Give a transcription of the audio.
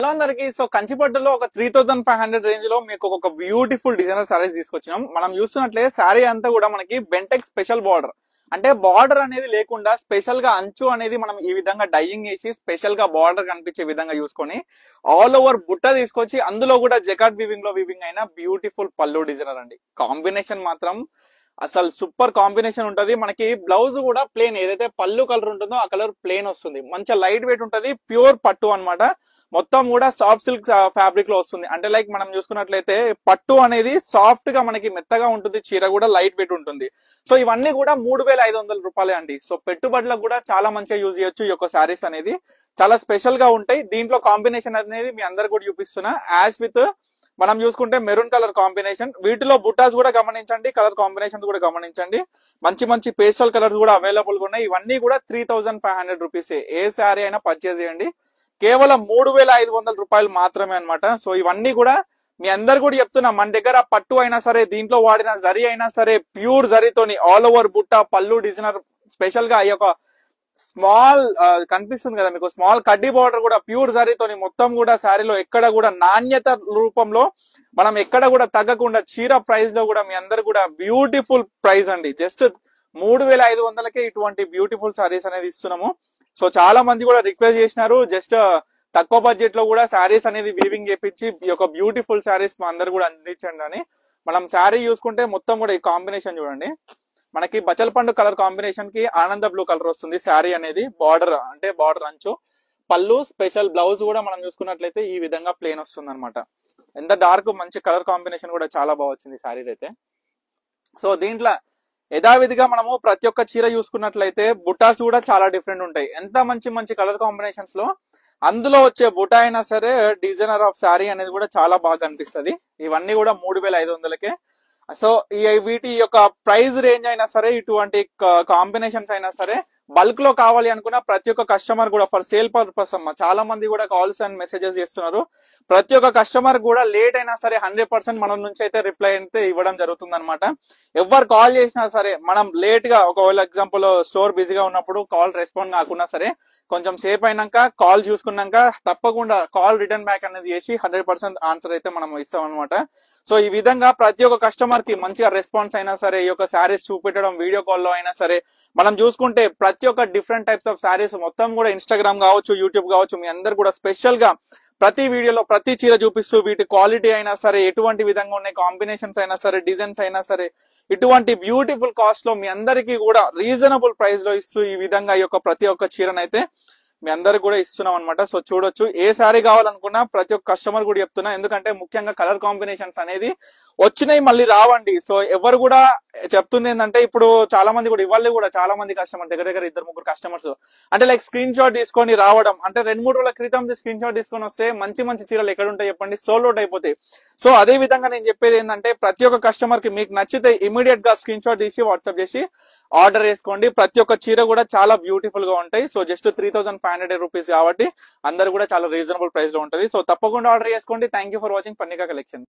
Hello అందరికి. So కంచిపట్టులో ఒక 3500 range లో మీకు ఒక బ్యూటిఫుల్ డిజైనర్ సారీస్ తీసుకొచ్చినాం. మనం చూస్తున్నట్లే శారీ అంతా కూడా మనకి బెంటెక్ స్పెషల్ బార్డర్, అంటే బార్డర్ అనేది లేకుండా స్పెషల్ గా అంచు అనేది మనం ఈ విధంగా డైయింగ్ చేసి స్పెషల్ గా బార్డర్ కనిపించే విధంగా చూసుకొని ఆల్ ఓవర్ బుట్ట తీసుకొచ్చి అందులో కూడా జకాట్ వీవింగ్ అయిన బ్యూటిఫుల్ పల్లు డిజైనర్ అండి. కాంబినేషన్ మాత్రం అసలు సూపర్ కాంబినేషన్ ఉంటది. మనకి బ్లౌజ్ కూడా ప్లేన్, ఏదైతే పళ్ళు కలర్ ఉంటుందో ఆ కలర్ ప్లేన్ వస్తుంది. మంచిగా లైట్ వెయిట్ ఉంటది, ప్యూర్ పట్టు అన్నమాట. మొత్తం కూడా సాఫ్ట్ సిల్క్ ఫ్యాబ్రిక్ లో వస్తుంది. అంటే లైక్ మనం చూసుకున్నట్లయితే పట్టు అనేది సాఫ్ట్ గా మనకి మెత్తగా ఉంటుంది, చీర కూడా లైట్ వెయిట్ ఉంటుంది. సో ఇవన్నీ కూడా 3500 రూపాయలే అండి. సో పెట్టుబడులకు కూడా చాలా మంచిగా యూజ్ చేయొచ్చు. ఈ యొక్క శారీస్ అనేది చాలా స్పెషల్ గా ఉంటాయి. దీంట్లో కాంబినేషన్ అనేది మీ అందరు కూడా చూపిస్తున్నా. యాజ్ విత్ మనం చూసుకుంటే మెరూన్ కలర్ కాంబినేషన్, వీటిలో బుట్టాస్ కూడా గమనించండి, కలర్ కాంబినేషన్ కూడా గమనించండి. మంచి మంచి పేస్టల్ కలర్స్ కూడా అవైలబుల్ గా ఉన్నాయి. ఇవన్నీ కూడా 3500 రూపీస్. ఏ శారీ అయినా పర్చేజ్ చేయండి, కేవలం 3500 రూపాయలు మాత్రమే అన్నమాట. సో ఇవన్నీ కూడా మీ అందరు కూడా చెప్తున్నా, మన దగ్గర పట్టు అయినా సరే, దీంట్లో వాడిన జరీ అయినా సరే ప్యూర్ జరీతోని ఆల్ ఓవర్ బుట్ట పళ్ళు డిజైనర్, స్పెషల్ గా ఈ యొక్క స్మాల్ కనిపిస్తుంది కదా మీకు, స్మాల్ కడ్డీ బార్డర్ కూడా ప్యూర్ జరీతోని మొత్తం కూడా శారీలో ఎక్కడ కూడా నాణ్యత రూపంలో మనం ఎక్కడ కూడా తగ్గకుండా చీర ప్రైస్ లో కూడా మీ అందరు కూడా బ్యూటిఫుల్ ప్రైస్ అండి. జస్ట్ 3500కే ఇటువంటి బ్యూటిఫుల్ సారీస్ అనేది ఇస్తున్నాము. సో చాలా మంది కూడా రిక్వెస్ట్ చేసినారు, జస్ట్ తక్కువ బడ్జెట్ లో కూడా శారీస్ అనేది వీవింగ్ చేపించి ఈ యొక్క బ్యూటిఫుల్ శారీస్ మా అందరు కూడా అందించండి అని. మనం శారీ చూసుకుంటే మొత్తం కూడా ఈ కాంబినేషన్ చూడండి, మనకి బచల్ పండు కలర్ కాంబినేషన్ కి ఆనంద బ్లూ కలర్ వస్తుంది. శారీ అనేది బార్డర్, అంటే బార్డర్ అంచు, పళ్ళు స్పెషల్, బ్లౌజ్ కూడా మనం చూసుకున్నట్లయితే ఈ విధంగా ప్లేన్ వస్తుంది అనమాట. ఎంత డార్క్ మంచి కలర్ కాంబినేషన్ కూడా చాలా బాగా వచ్చింది శారీ అయితే. సో దీంట్లో యథావిధిగా మనము ప్రతి ఒక్క చీర చూసుకున్నట్లయితే బుటాస్ కూడా చాలా డిఫరెంట్ ఉంటాయి. ఎంత మంచి మంచి కలర్ కాంబినేషన్స్ లో అందులో వచ్చే బుటా అయినా సరే డిజైనర్ ఆఫ్ శారీ అనేది కూడా చాలా బాగా అనిపిస్తుంది. ఇవన్నీ కూడా 3500కే. సో వీటి యొక్క ప్రైస్ రేంజ్ అయినా సరే, ఇటువంటి కాంబినేషన్స్ అయినా సరే బల్క్ లో కావాలి అనుకున్న ప్రతి ఒక్క కస్టమర్ కూడా ఫర్ సేల్ పర్పస్ అమ్మ, చాలా మంది కూడా కాల్స్ అండ్ మెసేజెస్ చేస్తున్నారు. ప్రతి ఒక్క కస్టమర్ కూడా లేట్ అయినా సరే 100% మన నుంచి అయితే రిప్లై అయితే ఇవ్వడం జరుగుతుంది అనమాట. ఎవరు కాల్ చేసినా సరే మనం లేట్ గా, ఒకవేళ ఎగ్జాంపుల్ స్టోర్ బిజీగా ఉన్నప్పుడు కాల్ రెస్పాండ్ కాకున్నా సరే కొంచెం సేపు అయినాక కాల్ చూసుకున్నాక తప్పకుండా కాల్ రిటర్న్ బ్యాక్ అనేది చేసి 100% ఆన్సర్ అయితే మనం ఇస్తాం అనమాట. సో ఈ విధంగా ప్రతి ఒక్క కస్టమర్ కి మంచిగా రెస్పాన్స్ అయినా సరే, ఈ యొక్క శారీస్ చూపెట్టడం వీడియో కాల్ లో అయినా సరే, మనం చూసుకుంటే ప్రతి ఒక్క డిఫరెంట్ టైప్స్ ఆఫ్ శారీస్ మొత్తం కూడా ఇన్స్టాగ్రామ్ కావచ్చు, యూట్యూబ్ కావచ్చు, మీ అందరు కూడా స్పెషల్ గా ప్రతి వీడియోలో ప్రతి చీర చూపిస్తూ వీటి క్వాలిటీ అయినా సరే, ఎటువంటి విధంగా ఉన్నాయి కాంబినేషన్స్ అయినా సరే, డిజైన్స్ అయినా సరే, ఇటువంటి బ్యూటిఫుల్ కాస్ట్ లో మీ అందరికీ కూడా రీజనబుల్ ప్రైస్ లో ఇస్తూ ఈ విధంగా ఈ యొక్క ప్రతి ఒక్క చీరనైతే మీ అందరికి కూడా ఇస్తున్నాం అనమాట. సో చూడొచ్చు, ఏ శారీ కావాలనుకున్నా ప్రతి ఒక్క కస్టమర్ కూడా చెప్తున్నా, ఎందుకంటే ముఖ్యంగా కలర్ కాంబినేషన్స్ అనేది వచ్చినాయి మళ్ళీ రావండి. సో ఎవరు కూడా చెప్తుంది ఏంటంటే, ఇప్పుడు చాలా మంది కూడా ఇవాళ కూడా చాలా మంది కస్టమర్ దగ్గర 2-3 కస్టమర్స్ అంటే లైక్ స్క్రీన్ షాట్ తీసుకొని రావడం, అంటే 2-3 రోజుల క్రితం స్క్రీన్ షాట్ తీసుకొని వస్తే మంచి మంచి చీరలు ఎక్కడ ఉంటాయి చెప్పండి, సోల్డ్ అవుట్ అయిపోతాయి. సో అదే విధంగా నేను చెప్పేది ఏంటంటే, ప్రతి ఒక్క కస్టమర్ కి మీకు నచ్చితే ఇమీడియట్ గా స్క్రీన్ షాట్ తీసి వాట్సాప్ చేసి ఆర్డర్ చేసుకోండి. ప్రతి ఒక్క చీర కూడా చాలా బ్యూటిఫుల్ గా ఉంటాయి. సో జస్ట్ 3500 రూపీస్ కాబట్టి అందరు కూడా చాలా రీజనబుల్ ప్రైస్ లో ఉంటుంది. సో తప్పకుండా ఆర్డర్ చేసుకోండి. Thank you for watching Pannika collection.